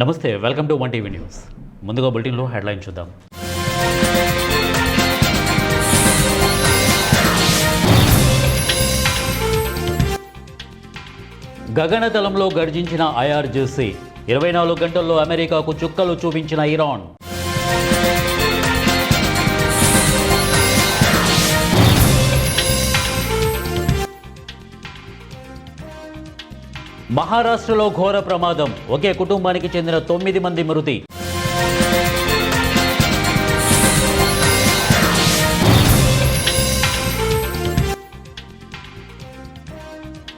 నమస్తే, welcome to one TV news. ముందుగా బులెటిన్లో హెడ్లైన్ చూద్దాం. గగనతలంలో గర్జించిన ఐఆర్జీసీ, 24 గంటల్లో అమెరికాకు చుక్కలు చూపించిన ఇరాన్. మహారాష్ట్రలో ఘోర ప్రమాదం, ఒకే కుటుంబానికి చెందిన 9 మంది మృతి.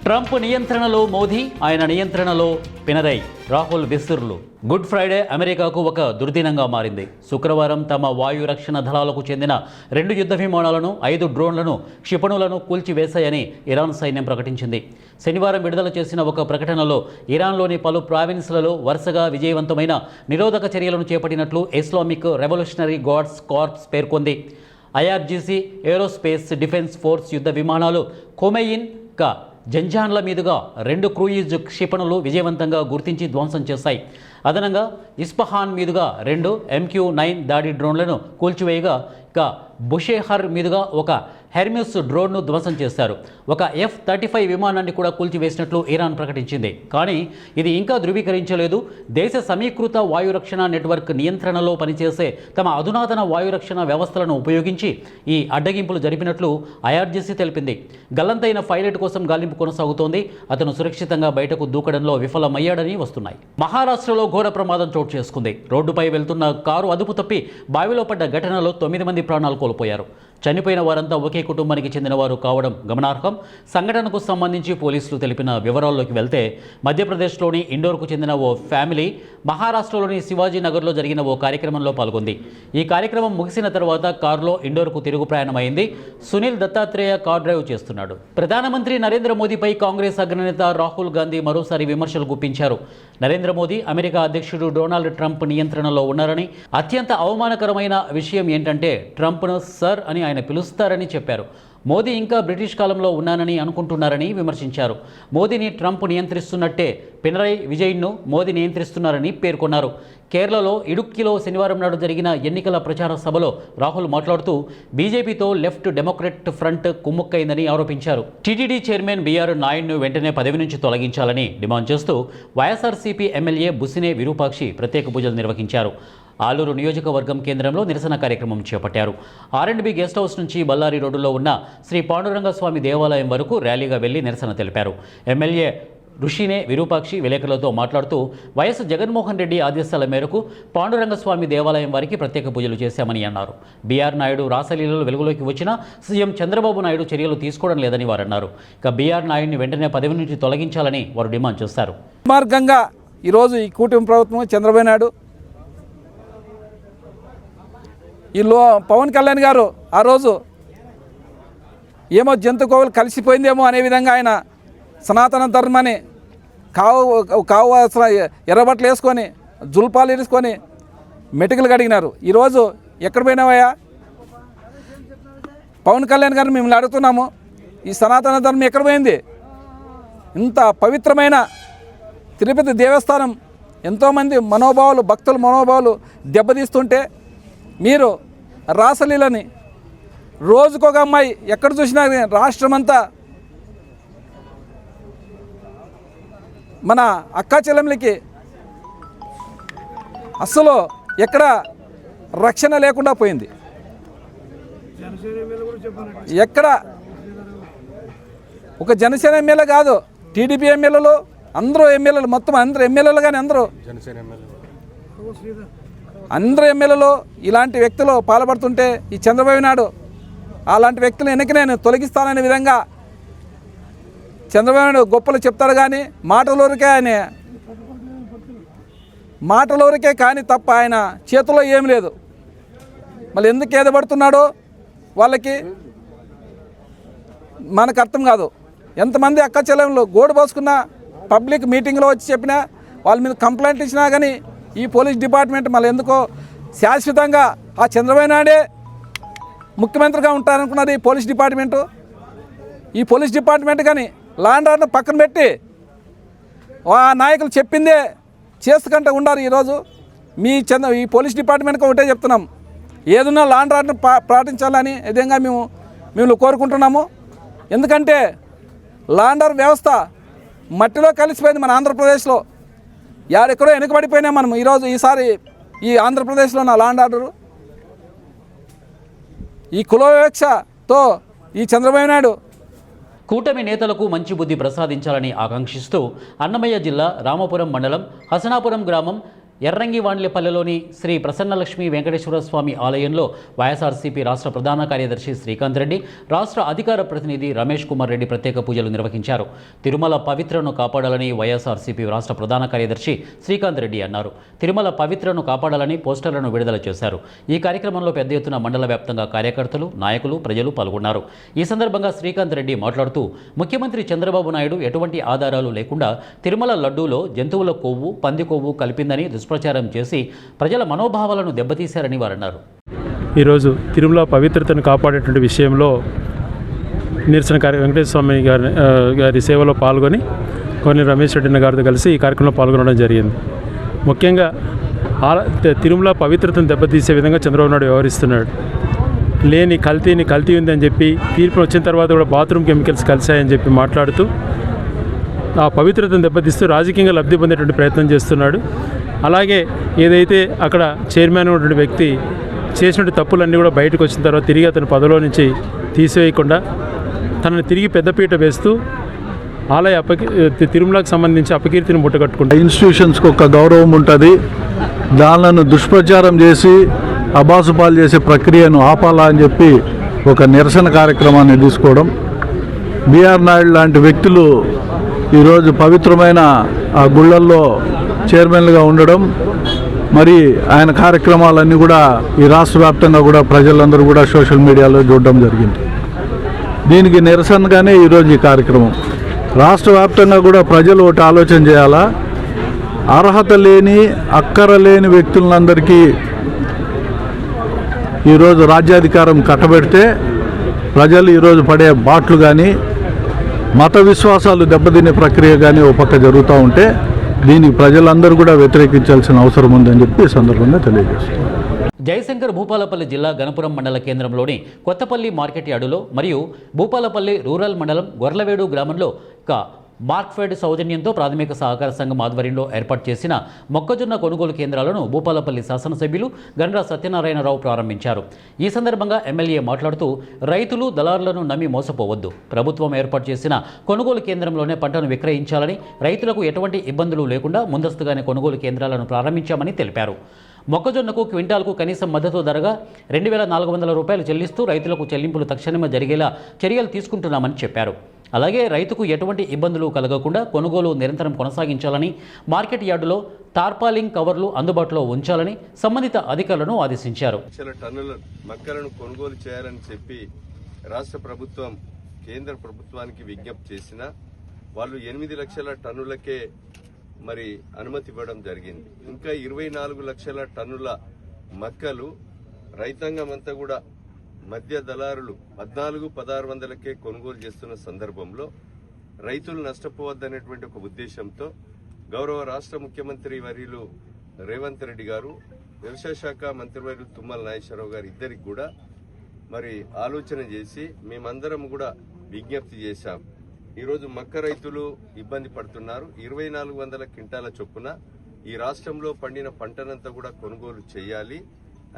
ట్రంప్ నియంత్రణలో మోదీ, ఆయన నియంత్రణలో పినరై, రాహుల్ విసిర్లు. గుడ్ ఫ్రైడే అమెరికాకు ఒక దుర్దినంగా మారింది. శుక్రవారం తమ వాయు రక్షణ దళాలకు చెందిన 2 యుద్ధ విమానాలను, 5 డ్రోన్లను, క్షిపణులను కూల్చివేశాయని ఇరాన్ సైన్యం ప్రకటించింది. శనివారం విడుదల చేసిన ఒక ప్రకటనలో ఇరాన్లోని పలు ప్రావిన్స్లలో వరుసగా విజయవంతమైన నిరోధక చర్యలను చేపట్టినట్లు ఇస్లామిక్ రెవల్యూషనరీ గార్డ్స్ కార్ప్స్ పేర్కొంది. ఐఆర్జీసీ ఏరోస్పేస్ డిఫెన్స్ ఫోర్స్ యుద్ధ విమానాలు ఖొమైన్ కా జంజాన్ల మీదుగా 2 క్రూయిజ్ క్షిపణులు విజయవంతంగా గుర్తించి ధ్వంసం చేశాయి. అదనంగా ఇస్ఫహాన్ మీదుగా 2 MQ-9 దాడి డ్రోన్లను కూల్చివేయగా, ఇక బుషేహర్ మీదుగా ఒక హెర్మ్యూస్ డ్రోన్ను ధ్వంసం చేశారు. ఒక F-35 విమానాన్ని కూడా కూల్చివేసినట్లు ఇరాన్ ప్రకటించింది. కానీ ఇది ఇంకా ధృవీకరించలేదు. దేశ సమీకృత వాయురక్షణ నెట్వర్క్ నియంత్రణలో పనిచేసే తమ అధునాతన వాయురక్షణ వ్యవస్థలను ఉపయోగించి ఈ అడ్డగింపులు జరిపినట్లు ఐఆర్జీసీ తెలిపింది. గల్లంతైన పైలట్ కోసం గాలింపు కొనసాగుతోంది. అతను సురక్షితంగా బయటకు దూకడంలో విఫలమయ్యాడని వస్తున్నాయి. మహారాష్ట్రలో ఘోర ప్రమాదం చోటు చేసుకుంది. రోడ్డుపై వెళ్తున్న కారు అదుపు తప్పి బావిలో పడ్డ ఘటనలో 9 మంది ప్రాణాలు కోల్పోయారు. చనిపోయిన వారంతా ఒకే కుటుంబానికి చెందినవారు కావడం గమనార్హం. సంఘటనకు సంబంధించి పోలీసులు తెలిపిన వివరాల్లోకి వెళ్తే, మధ్యప్రదేశ్లోని ఇండోర్కు చెందిన ఓ ఫ్యామిలీ మహారాష్ట్రలోని శివాజీనగర్లో జరిగిన ఓ కార్యక్రమంలో పాల్గొంది. ఈ కార్యక్రమం ముగిసిన తర్వాత కారులో ఇండోర్కు తిరుగు ప్రయాణమైంది. సునీల్ దత్తాత్రేయ కార్ డ్రైవ్ చేస్తున్నాడు. ప్రధానమంత్రి నరేంద్ర మోదీపై కాంగ్రెస్ అగ్రనేత రాహుల్ గాంధీ మరోసారి విమర్శలు గుప్పించారు. నరేంద్ర మోదీ అమెరికా అధ్యక్షుడు డొనాల్డ్ ట్రంప్ నియంత్రణలో ఉన్నారని, అత్యంత అవమానకరమైన విషయం ఏంటంటే ట్రంప్ను సర్ అని ఆయన పిలుస్తారని చెప్పారు. మోదీ ఇంకా బ్రిటిష్ కాలంలో ఉన్నానని అనుకుంటున్నారని విమర్శించారు. మోదీని ట్రంప్ నియంత్రిస్తున్నట్టే పినరై విజయన్ను మోదీ నియంత్రిస్తున్నారని పేర్కొన్నారు. కేరళలో ఇడుక్కిలో శనివారం నాడు జరిగిన ఎన్నికల ప్రచార సభలో రాహుల్ మాట్లాడుతూ బీజేపీతో లెఫ్ట్ డెమోక్రట్ ఫ్రంట్ కుమ్ముక్కైందని ఆరోపించారు. టీటీడీ చైర్మన్ బీఆర్ నాయుడును వెంటనే పదవి నుంచి తొలగించాలని డిమాండ్ చేస్తూ వైఎస్ఆర్సీపీ ఎమ్మెల్యే బుసినే విరూపాక్షి ప్రత్యేక పూజలు నిర్వహించారు. ఆలూరు నియోజకవర్గం కేంద్రంలో నిరసన కార్యక్రమం చేపట్టారు. R&B గెస్ట్ హౌస్ నుంచి బళ్ళారి రోడ్డులో ఉన్న శ్రీ పాండురంగ స్వామి దేవాలయం వరకు ర్యాలీగా వెళ్లి నిరసన తెలిపారు. ఎమ్మెల్యే ఋషినే విరూపాక్షి విలేకరులతో మాట్లాడుతూ, వైఎస్ జగన్మోహన్ రెడ్డి ఆదేశాల మేరకు పాండురంగస్వామి దేవాలయం వారికి ప్రత్యేక పూజలు చేశామని అన్నారు. బీఆర్ నాయుడు రాసలీలలో వెలుగులోకి వచ్చినా సీఎం చంద్రబాబు నాయుడు చర్యలు తీసుకోవడం లేదని వారు అన్నారు. ఇక బీఆర్ నాయుడిని వెంటనే పదవి నుంచి తొలగించాలని వారు డిమాండ్ చేశారు. మార్గంగా ఈరోజు ఈ కూటమి ప్రభుత్వం చంద్రబాబు నాయుడు పవన్ కళ్యాణ్ గారు ఆ రోజు ఏమో జంతుకోవలు కలిసిపోయిందేమో అనే విధంగా ఆయన సనాతన ధర్మాన్ని కావు ఎర్రబట్టలు వేసుకొని జుల్పాలు వేసుకొని మెటుకులు కడిగినారు. ఈరోజు ఎక్కడ పోయినావయ్యా పవన్ కళ్యాణ్ గారు? మిమ్మల్ని అడుగుతున్నాము, ఈ సనాతన ధర్మం ఎక్కడ పోయింది? ఇంత పవిత్రమైన తిరుపతి దేవస్థానం ఎంతోమంది మనోభావాలు, భక్తుల మనోభావాలు దెబ్బతీస్తుంటే మీరు రాసలీలని రోజుకొక అమ్మాయి ఎక్కడ చూసినా రాష్ట్రమంతా మన అక్కా చెల్లెమ్మలకి అస్సలు ఎక్కడ రక్షణ లేకుండా పోయింది. ఎక్కడ ఒక జనసేన ఎమ్మెల్యే కాదు, టీడీపీ ఎమ్మెల్యేలు అందరూ ఎమ్మెల్యేలు, మొత్తం అందరూ ఎమ్మెల్యేలు, కానీ అందరూ ఎమ్మెల్యేలు ఇలాంటి వ్యక్తులు పాల్పడుతుంటే ఈ చంద్రబాబు నాయుడు అలాంటి వ్యక్తులు వెనక్కి నేను తొలగిస్తాననే విధంగా చంద్రబాబు నాయుడు గొప్పలు చెప్తాడు. కానీ మాటలూరికే కానీ తప్ప ఆయన చేతిలో ఏం లేదు. మళ్ళీ ఎందుకు ఏదపడుతున్నాడో వాళ్ళకి మనకు అర్థం కాదు. ఎంతమంది అక్క చెల్లెములు గోడు పోసుకున్నా, పబ్లిక్ మీటింగ్లో వచ్చి చెప్పినా, వాళ్ళ మీద కంప్లైంట్ ఇచ్చినా కానీ ఈ పోలీస్ డిపార్ట్మెంట్ మళ్ళీ ఎందుకో శాశ్వతంగా ఆ చంద్రబాబు నాయుడే ముఖ్యమంత్రిగా ఉంటారనుకున్నది ఈ పోలీస్ డిపార్ట్మెంటు. ఈ పోలీస్ డిపార్ట్మెంట్ కానీ లా అండ్ ఆర్డర్ పక్కన పెట్టి ఆ నాయకులు చెప్పిందే చేసుకుంటూ ఉండారు. ఈరోజు ఈ పోలీస్ డిపార్ట్మెంట్కి ఒకటే చెప్తున్నాం, ఏదున్నా లా అండ్ ఆర్డర్ పాటించాలని విధంగా మేము కోరుకుంటున్నాము. ఎందుకంటే లా అండ్ ఆర్డర్ వ్యవస్థ మట్టిలో కలిసిపోయింది మన ఆంధ్రప్రదేశ్లో. ఎక్కడో వెనుకబడిపోయినా మనం ఈసారి ఈ ఆంధ్రప్రదేశ్లో నా లా అండ్ ఆర్డరు ఈ కుల వివక్షతో ఈ చంద్రబాబు నాయుడు కూటమి నేతలకు మంచి బుద్ధి ప్రసాదించాలని ఆకాంక్షిస్తూ అన్నమయ్య జిల్లా రామపురం మండలం హసనాపురం గ్రామం ఎర్రంగివాండ్లపల్లెలోని శ్రీ ప్రసన్నలక్ష్మి వెంకటేశ్వర స్వామి ఆలయంలో వైఎస్ఆర్సీపీ రాష్ట్ర ప్రధాన కార్యదర్శి శ్రీకాంత్ రెడ్డి, రాష్ట్ర అధికార ప్రతినిధి రమేష్ కుమార్ రెడ్డి ప్రత్యేక పూజలు నిర్వహించారు. తిరుమల పవిత్రను కాపాడాలని వైఎస్ఆర్సీపీ రాష్ట్ర ప్రధాన కార్యదర్శి శ్రీకాంత్ రెడ్డి అన్నారు. తిరుమల పవిత్రను కాపాడాలని పోస్టర్లను విడుదల చేశారు. ఈ కార్యక్రమంలో పెద్ద ఎత్తున మండల వ్యాప్తంగా కార్యకర్తలు, నాయకులు, ప్రజలు పాల్గొన్నారు. ఈ సందర్భంగా శ్రీకాంత్ రెడ్డి మాట్లాడుతూ ముఖ్యమంత్రి చంద్రబాబు నాయుడు ఎటువంటి ఆధారాలు లేకుండా తిరుమల లడ్డూలో జంతువుల కొవ్వు, పంది కొవ్వు కలిపిందని దుష్ప్రచారం చేసి ప్రజల మనోభావాలను దెబ్బతీశారని వారన్నారు. ఈరోజు తిరుమల పవిత్రతను కాపాడేటువంటి విషయంలో నిరసన వెంకటేశ్వర స్వామి గారి సేవలో పాల్గొని కొన్ని రమేష్ రెడ్డి గారితో కలిసి ఈ కార్యక్రమంలో పాల్గొనడం జరిగింది. ముఖ్యంగా తిరుమల పవిత్రతను దెబ్బతీసే విధంగా చంద్రబాబు నాయుడు వ్యవహరిస్తున్నాడు. లేని కల్తీ ఉందని చెప్పి తీర్పు వచ్చిన తర్వాత కూడా బాత్రూమ్ కెమికల్స్ కలిశాయని చెప్పి మాట్లాడుతూ ఆ పవిత్రతను దెబ్బతీస్తూ రాజకీయంగా లబ్ధి పొందేటువంటి ప్రయత్నం చేస్తున్నాడు. అలాగే ఏదైతే అక్కడ చైర్మన్ ఉన్నటువంటి వ్యక్తి చేసినటువంటి తప్పులన్నీ కూడా బయటకు వచ్చిన తర్వాత తిరిగి అతను పదవిలో నుంచి తీసివేయకుండా తనని తిరిగి పెద్దపీట వేస్తూ తిరుమలకు సంబంధించి అపకీర్తిని ముట్టగట్టుకుంటారు. ఇన్స్టిట్యూషన్స్కి ఒక గౌరవం ఉంటుంది. దానిలను దుష్ప్రచారం చేసి అబాసుపాలు చేసే ప్రక్రియను ఆపాలా అని చెప్పి ఒక నిరసన కార్యక్రమాన్ని తీసుకోవడం. బిఆర్ నాయుడు లాంటి వ్యక్తులు ఈరోజు పవిత్రమైన ఆ గుళ్ళల్లో చైర్మన్లుగా ఉండడం, మరి ఆయన కార్యక్రమాలన్నీ కూడా ఈ రాష్ట్ర వ్యాప్తంగా కూడా ప్రజలందరూ కూడా సోషల్ మీడియాలో చూడడం జరిగింది. దీనికి నిరసనగానే ఈరోజు ఈ కార్యక్రమం. రాష్ట్ర వ్యాప్తంగా కూడా ప్రజలు ఒకటి ఆలోచన చేయాలా, అర్హత లేని అక్కర లేని వ్యక్తులందరికీ ఈరోజు రాజ్యాధికారం కట్టబెడితే ప్రజలు ఈరోజు పడే బాట్లు కానీ మత విశ్వాసాలు దెబ్బతినే ప్రక్రియ కానీ ఒక పక్క జరుగుతూ ఉంటే దీనికి ప్రజలందరూ కూడా వ్యతిరేకించాల్సిన అవసరం ఉందని చెప్పి ఈ సందర్భంగా తెలియజేస్తున్నారు. జయశంకర్ భూపాలపల్లి జిల్లా గణపురం మండల కేంద్రంలోని కొత్తపల్లి మార్కెట్ యార్డులో మరియు భూపాలపల్లి రూరల్ మండలం గొర్లవేడు గ్రామంలో మార్క్ఫెడ్ సౌజన్యంతో ప్రాథమిక సహకార సంఘం ఆధ్వర్యంలో ఏర్పాటు చేసిన మొక్కజొన్న కొనుగోలు కేంద్రాలను భూపాలపల్లి శాసనసభ్యులు గండ్ర సత్యనారాయణరావు ప్రారంభించారు. ఈ సందర్భంగా ఎమ్మెల్యే మాట్లాడుతూ రైతులు దళారులను నమ్మి మోసపోవద్దు, ప్రభుత్వం ఏర్పాటు చేసిన కొనుగోలు కేంద్రంలోనే పంటను విక్రయించాలని, రైతులకు ఎటువంటి ఇబ్బందులు లేకుండా ముందస్తుగానే కొనుగోలు కేంద్రాలను ప్రారంభించామని తెలిపారు. మొక్కజొన్నకు క్వింటాల్కు కనీస మద్దతు ధరగా 2,400 రూపాయలు చెల్లిస్తూ రైతులకు చెల్లింపులు తక్షణమే జరిగేలా చర్యలు తీసుకుంటున్నామని చెప్పారు. అలాగే రైతుకు ఎటువంటి ఇబ్బందులు కలగకుండా కొనుగోలు నిరంతరం కొనసాగించాలని, మార్కెట్ యార్డులో టార్పాలింగ్ కవర్లు అందుబాటులో ఉంచాలని సంబంధిత అధికారులను ఆదేశించారు. టన్నుల మక్కలను కొనుగోలు చేయాలని చెప్పి రాష్ట్ర ప్రభుత్వం కేంద్ర ప్రభుత్వానికి విజ్ఞప్తి చేసిన వాళ్ళు 8 లక్షల టన్నులకే మరి అనుమతి ఇవ్వడం జరిగింది. ఇంకా 24 లక్షల టన్నుల మక్కలు రైతాంగం అంతా కూడా మధ్య దళారులు 14,1600కే కొనుగోలు చేస్తున్న సందర్భంలో రైతులు నష్టపోవద్దనేటువంటి ఒక ఉద్దేశంతో గౌరవ రాష్ట్ర ముఖ్యమంత్రి వర్యులు రేవంత్ రెడ్డి గారు, వ్యవసాయ శాఖ మంత్రివర్యులు తుమ్మల నాగేశ్వరరావు గారు ఇద్దరికి కూడా మరి ఆలోచన చేసి మేమందరం కూడా విజ్ఞప్తి చేశాం. ఈరోజు మక్క రైతులు ఇబ్బంది పడుతున్నారు. 2,400 క్వింటాల చొప్పున ఈ రాష్ట్రంలో పండిన పంటనంతా కూడా కొనుగోలు చేయాలి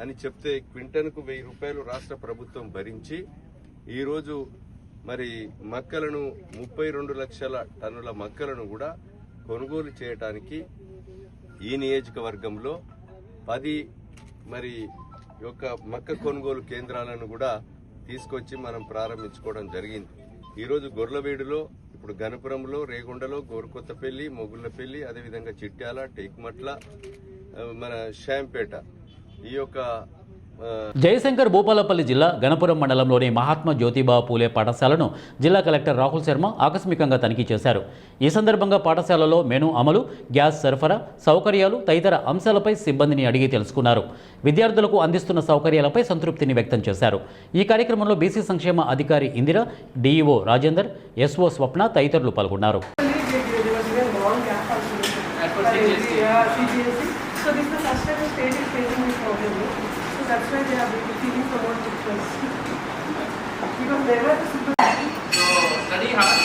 అని చెప్తే క్వింటన్కు 1,000 రూపాయలు రాష్ట్ర ప్రభుత్వం భరించి ఈరోజు మరి మక్కలను 32 లక్షల టన్నుల మక్కలను కూడా కొనుగోలు చేయడానికి ఈ నియోజకవర్గంలో 10 మరి యొక్క మక్క కొనుగోలు కేంద్రాలను కూడా తీసుకొచ్చి మనం ప్రారంభించుకోవడం జరిగింది. ఈరోజు గొర్లవేడులో, ఇప్పుడు గణపురంలో, రేగొండలో, గోరుకొత్తపల్లి, మొగుళ్లపల్లి, అదేవిధంగా చిట్యాల, టేకుమట్ల, మన శాంపేట ఈ యొక్క జయశంకర్ భూపాలపల్లి జిల్లా గణపురం మండలంలోని మహాత్మా జ్యోతిబా పూలే పాఠశాలను జిల్లా కలెక్టర్ రాహుల్ శర్మ ఆకస్మికంగా తనిఖీ చేశారు. ఈ సందర్భంగా పాఠశాలలో మెనూ అమలు, గ్యాస్ సరఫరా, సౌకర్యాలు తదితర అంశాలపై సిబ్బందిని అడిగి తెలుసుకున్నారు. విద్యార్థులకు అందిస్తున్న సౌకర్యాలపై సంతృప్తిని వ్యక్తం చేశారు. ఈ కార్యక్రమంలో బీసీ సంక్షేమ అధికారి ఇందిర, డీఈఓ రాజేందర్, ఎస్ఓ స్వప్న తదితరులు పాల్గొన్నారు. CBSE. So this is the first time the state is facing this problem. So that's why they are feeling some more difference. Because they were So study hard.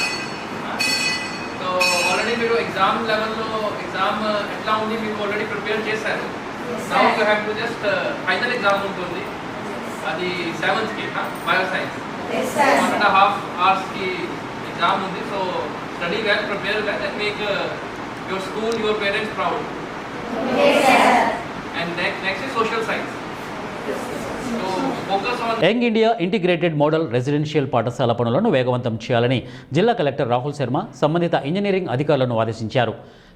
So already మీరు exam లెవెల్లో exam ఎట్లా ఉంది మీకు already prepare చేశారు. Now you have to just final exam ఉంటుంది. అది 7th కి bio science. 1.5 hours కి ఎగ్జామ్ ఉంది. So study well, prepare well and make your school, your parents proud. Yes, sir. And next is social science. So focus on young India integrated model residential పాఠశాల పనులను వేగవంతం చేయాలని జిల్లా collector Rahul Sharma సంబంధిత engineering అధికారులను ఆదేశించారు.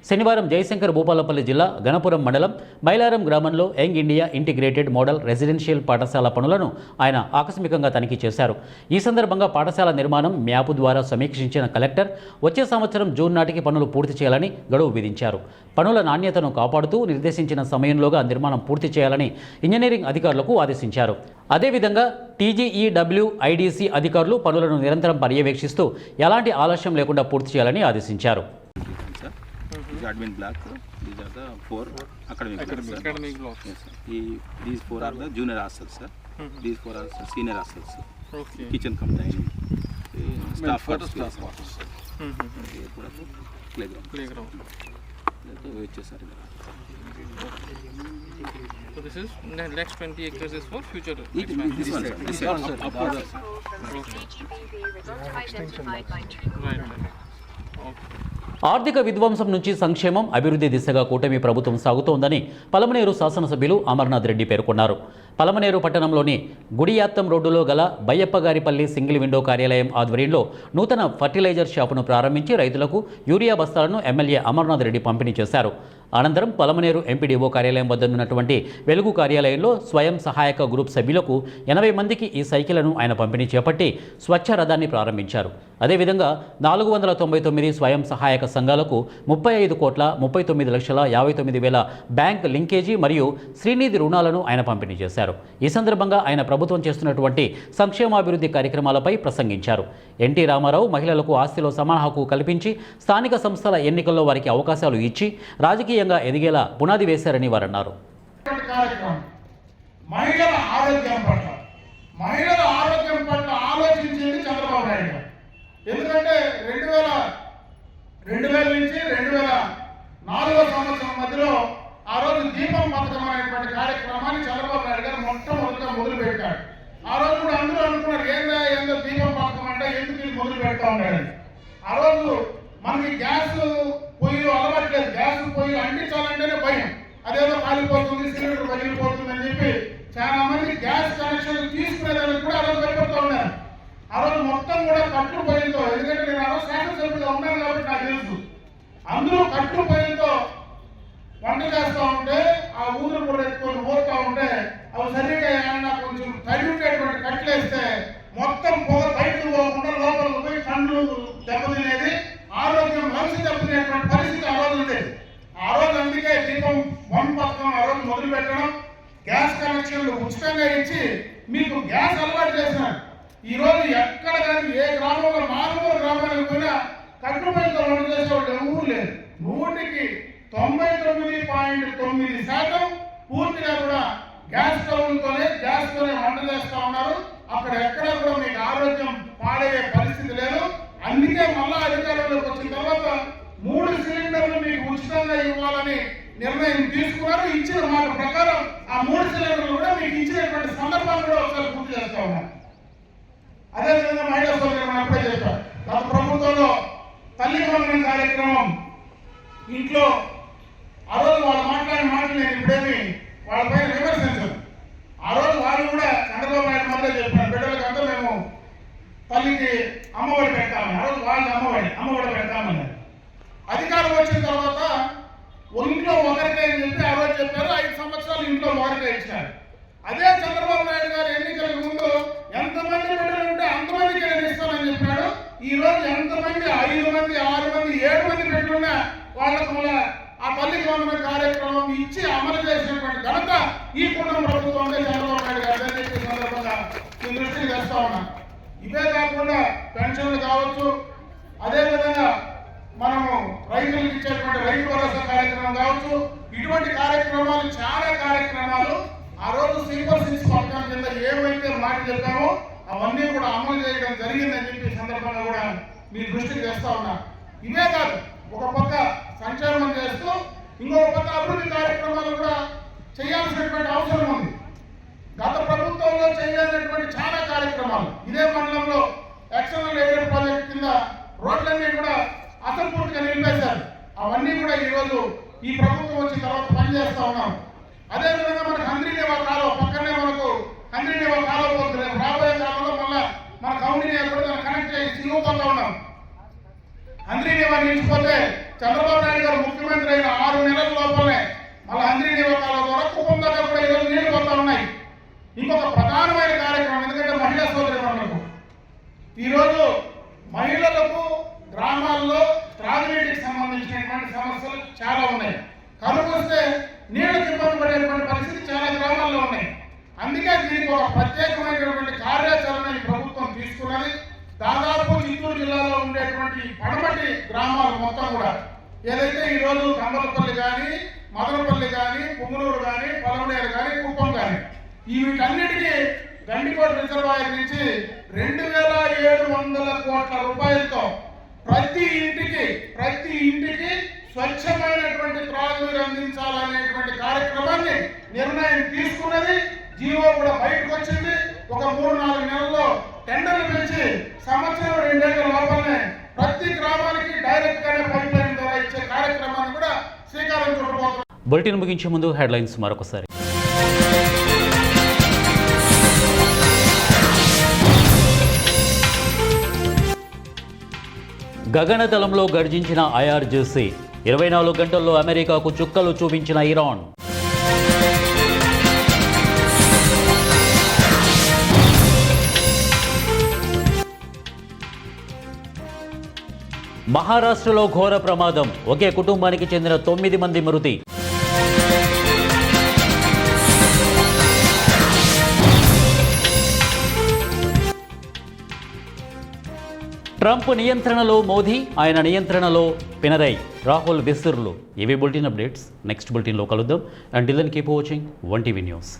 శనివారం జయశంకర్ భూపాలపల్లి జిల్లా గణపురం మండలం మైలారం గ్రామంలో young India integrated model residential పాఠశాల పనులను ఆయన ఆకస్మికంగా తనిఖీ చేశారు. ఈ సందర్భంగా పాఠశాల నిర్మాణం మ్యాప్ ద్వారా సమీక్షించిన కలెక్టర్ వచ్చే సంవత్సరం జూన్ నాటికి పనులు పూర్తి చేయాలని గడువు విధించారు. పనుల నాణ్యతను కాపాడుతూ నిర్దేశించిన సమయంలోగా నిర్మాణం పూర్తి చేయాలని ఇంజనీరింగ్ అధికారులకు ఆదేశించారు. అదేవిధంగా TGEWIDC అధికారులు పనులను నిరంతరం పర్యవేక్షిస్తూ ఎలాంటి ఆలస్యం లేకుండా పూర్తి చేయాలని ఆదేశించారు. Admin block, these are the 4 academic blocks. Yes, sir. These 4 are the junior hostels, sir. These 4 are the senior hostels. Okay. Kitchen cum dining. Staff quarters. Playground. So this is next 20 acres is for future This one, sir. This one, sir. Right. ఆర్థిక విధ్వంసం నుంచి సంక్షేమం, అభివృద్ధి దిశగా కూటమి ప్రభుత్వం సాగుతోందని పలమనేరు శాసనసభ్యులు అమర్నాథ్ రెడ్డి పేర్కొన్నారు. పలమనేరు పట్టణంలోని గుడియాత్తం రోడ్డులో గల బయ్యప్పగారిపల్లి సింగిల్ విండో కార్యాలయం ఆధ్వర్యంలో నూతన ఫర్టిలైజర్ షాపును ప్రారంభించి రైతులకు యూరియా బస్తాలను ఎమ్మెల్యే అమర్నాథ్ రెడ్డి పంపిణీ చేశారు. అనంతరం పలమనేరు ఎంపీడీఓ కార్యాలయం వద్ద ఉన్నటువంటి వెలుగు కార్యాలయంలో స్వయం సహాయక గ్రూప్ సభ్యులకు 80 మందికి ఈ సైకిళ్లను ఆయన పంపిణీ చేపట్టి స్వచ్ఛ రథాన్ని ప్రారంభించారు. అదేవిధంగా 499 స్వయం సహాయక సంఘాలకు 35,39,59,000 బ్యాంక్ లింకేజీ మరియు శ్రీనిధి రుణాలను ఆయన పంపిణీ చేశారు. ఈ సందర్భంగా ఆయన ప్రభుత్వం చేస్తున్నటువంటి సంక్షేమాభివృద్ధి కార్యక్రమాలపై ప్రసంగించారు. ఎన్టీ రామారావు మహిళలకు ఆస్తిలో సమాన హక్కు కల్పించి స్థానిక సంస్థల ఎన్నికల్లో వారికి అవకాశాలు ఇచ్చి రాజకీయంగా ఎదిగేలా పునాది వేశారని వారన్నారు. మహిళల ఆరోగ్యం పట్ల ఆలోచించింది చంద్రబాబు నాయుడు గారు. ఎందుకంటే 2000 నుంచి 2004 సంవత్సరం మధ్యలో ఆ రోజు దీపం పథకం అనేటువంటి కార్యక్రమాన్ని చంద్రబాబు నాయుడు గారు మొట్టమొదటిగా మొదలు పెట్టాడు. ఆ రోజు కూడా అందరూ అనుకున్నారు ఏందో దీపం పథకం అంటే ఎందుకు ఇది మొదలు పెడతా ఉన్నాడు. ఆ రోజు మనకి గ్యాస్ పొయ్యిలు అలవాట్లేదు. గ్యాస్ పొయ్యిలు అంటించాలంటేనే భయం, అదేదో కాలిపోతుంది, సిలిండర్ పగిలిపోతుంది అని చెప్పి చాలా మంది గ్యాస్ కనెక్షన్ తీసుకునేదానికి కూడా ఆ రోజు భయపడుతూ ఉన్నారు. ఆ రోజు మొత్తం కూడా కట్టు పొయ్యిలతో, ఎందుకంటే నేను ఆ రోజు శాసనసభ్యులుగా ఉన్నాను కాబట్టి నాకు తెలుసు, అందరూ కట్టు పొయ్యిలతో వంట చేస్తూ ఉంటే ఆ ఊదురు కూడా ఎత్తుకొని పోతూ ఉంటే అవి సరిగ్గా ఏమన్నా కొంచెం తడిపేటువంటి కట్లేస్తే మొత్తం పొగ బయటకు పోకుండా లోపలికి పోయి కళ్ళు దెబ్బతినేది, ఆరోగ్యం మనసు దెబ్బతినేటువంటి పరిస్థితి ఆ రోజు ఉండేది. ఆ రోజు అందుకే దీపం 1 పథకం ఆ రోజు మొదలు పెట్టడం, గ్యాస్ కనెక్షన్లు ఉచితంగా ఇచ్చి మీకు గ్యాస్ అలవాటు చేసినారు. ఈ రోజు ఎక్కడ కానీ ఏ గ్రామంలో మారుమూల గ్రామానికి పోయినా కట్టుబడితో వంట చేసేవాళ్ళు ఎవరు లేదు. 99.9% పూర్తిగా కూడా గ్యాస్ స్టవ్లతోనే వంట చేస్తూ ఉన్నారు. అక్కడ ఎక్కడ కూడా మీకు ఆరోగ్యం పాడయ్యే పరిస్థితి లేదు. అందుకే మళ్ళా అధికారంలోకి వచ్చిన తర్వాత 3 సిలిండర్లు మీకు ఉచితంగా ఇవ్వాలని నిర్ణయం తీసుకున్నారు. ఇచ్చిన మాట ప్రకారం ఆ 3 సిలిండర్లు కూడా మీకు ఇచ్చినటువంటి సందర్భాన్ని కూడా ఒకసారి పూర్తి చేస్తూ ఉన్నారు. అదేవిధంగా మహిళా సోదరులు అప్పుడే చెప్పారు, గత ప్రభుత్వంలో తల్లి వందనం కార్యక్రమం ఇంట్లో ఆ రోజు వాళ్ళు మాట్లాడిన మాటలు నేను ఇప్పుడేమి వాళ్ళపైన విమర్శించాను. ఆ రోజు వాళ్ళు కూడా చంద్రబాబు నాయుడు మధ్య చెప్పిన బిడ్డలకంతా మేము తల్లికి అమ్మఒడి పెడతామని, ఆ రోజు వాళ్ళు అమ్మఒడి పెడతామని. అధికారం వచ్చిన తర్వాత ఇంట్లో ఒకరికే అని చెప్పి ఆ రోజు చెప్పారు. 5 సంవత్సరాలు ఇంట్లో ఒకరికే ఇచ్చినారు. అదే చంద్రబాబు నాయుడు గారు ఎన్నికలకు ముందు ఎంతమంది బిడ్డలు ఉంటే అంతమందికి నేను ఇస్తానని చెప్పినాడు. ఈ రోజు ఎంతమంది 5 మంది 6 మంది 7 మంది బిడ్డలున్నా వాళ్ళకు మళ్ళీ ఆ తల్లికి వందన కార్యక్రమం ఇచ్చి అమలు చేసినటువంటి ఘనత ఈ కుటుంబ ప్రభుత్వం చంద్రబాబు నాయుడు గారు అని చెప్పి సందర్భంగా మీ దృష్టికి తెస్తా ఉన్నా. ఇవే కాకుండా పెన్షన్లు కావచ్చు, అదేవిధంగా మనము రైతులకు ఇచ్చేటువంటి రైతు భరోసా కార్యక్రమం కావచ్చు, ఇటువంటి కార్యక్రమాలు చాలా కార్యక్రమాలు ఆ రోజు సూపర్ 6 పథకం కింద ఏవైతే మాట చెప్పామో అవన్నీ కూడా అమలు చేయడం జరిగిందని చెప్పి ఈ సందర్భంగా కూడా మీ దృష్టికి తెస్తా ఉన్నా. ఇవే కాదు, ఒక పక్క సంక్షేమం చేస్తూ ఇంకొక పక్క అభివృద్ధి కార్యక్రమాలు కూడా చేయాల్సినటువంటి అవసరం ఉంది. గత ప్రభుత్వంలో చేయలేనటువంటి చాలా కార్యక్రమాలు ఇదే మండలంలో ఎక్స్టర్నల్ ఎయిర్ ప్రాజెక్ట్ కింద రోడ్లన్నీ కూడా అసంపూర్తిగా నిలిపేశారు. అవన్నీ కూడా ఈరోజు ఈ ప్రభుత్వం వచ్చిన తర్వాత పనిచేస్తా ఉన్నాం. అదేవిధంగా మనకు హంద్రీనేవా కాలువ పక్కనే మనకు హంద్రీనేవా కాలువ పోతుంది. రాబోయే కాలంలో మళ్ళీ మన కౌండినేవా కూడా దాన్ని కనెక్ట్ చేసి సిలువుపోతా ఉన్నాం. హంద్రీనేవా నిలిచిపోతే చంద్రబాబు నాయుడు గారు ముఖ్యమంత్రి అయిన 6 నెలల లోపలనే మళ్ళీ హంద్రీనేవా కాలువ ద్వారా కుప్పం దగ్గర కూడా ఈరోజు నీళ్లు పోతా ఉన్నాయి. ఇంకొక ప్రధానమైన కార్యక్రమం, ఎందుకంటే మహిళా సోదరులకు ఈరోజు మహిళలకు గ్రామాల్లో త్రాగునీటికి సంబంధించినటువంటి సమస్యలు చాలా ఉన్నాయి. కనుకొస్తే నీళ్లకు ఇబ్బంది పడేటువంటి పరిస్థితి చాలా గ్రామాల్లో ఉన్నాయి. అందుకే దీనికి ఒక ప్రత్యేకమైనటువంటి కార్యాచరణ ఈ ప్రభుత్వం తీసుకున్నది. దాదాపు చిత్తూరు జిల్లాలో ఉండేటువంటి పడమటి గ్రామాలు మొత్తం కూడా ఏదైతే ఈరోజు కంబలపల్లి కానీ, మదనపల్లి కానీ, పుంగనూరు కానీ, పొలమనేరు కానీ, కుప్పం కానీ వీటన్నిటికీ గండికోట రిజర్వాయర్ నుంచి 2700 కోట్ల రూపాయలతో ప్రతి ఇంటికి స్వచ్ఛమైనటువంటి త్రాగునీరు అందించాలనేటువంటి కార్యక్రమాన్ని నిర్ణయం తీసుకున్నది. జీవో కూడా బయటకు వచ్చింది. ఒక 3-4 నెలల్లో టెండర్లు పిలిచి సంవత్సరం 2 ఏళ్ల లోపలనే ప్రతి గ్రామానికి డైరెక్ట్ గానే పైప్ లైన్ ద్వారా ఇచ్చే కార్యక్రమాన్ని కూడా శ్రీకారం చుట్టబోతున్నారు. బులెటిన్ ముగించే ముందు హెడ్లైన్స్ మరొకసారి. గగనతలంలో గర్జించిన ఐఆర్జీసీ, 24 గంటల్లో అమెరికాకు చుక్కలు చూపించిన ఇరాన్. మహారాష్ట్రలో ఘోర ప్రమాదం, ఒకే కుటుంబానికి చెందిన 9 మంది మృతి. ట్రంప్ నియంత్రణలో మోదీ, ఆయన నియంత్రణలో పినరై, రాహుల్ విసిర్లు. ఇవి బులెటిన్ అప్డేట్స్. నెక్స్ట్ బులెటిన్లో కలుద్దాం. Until then keep watching 1TV news.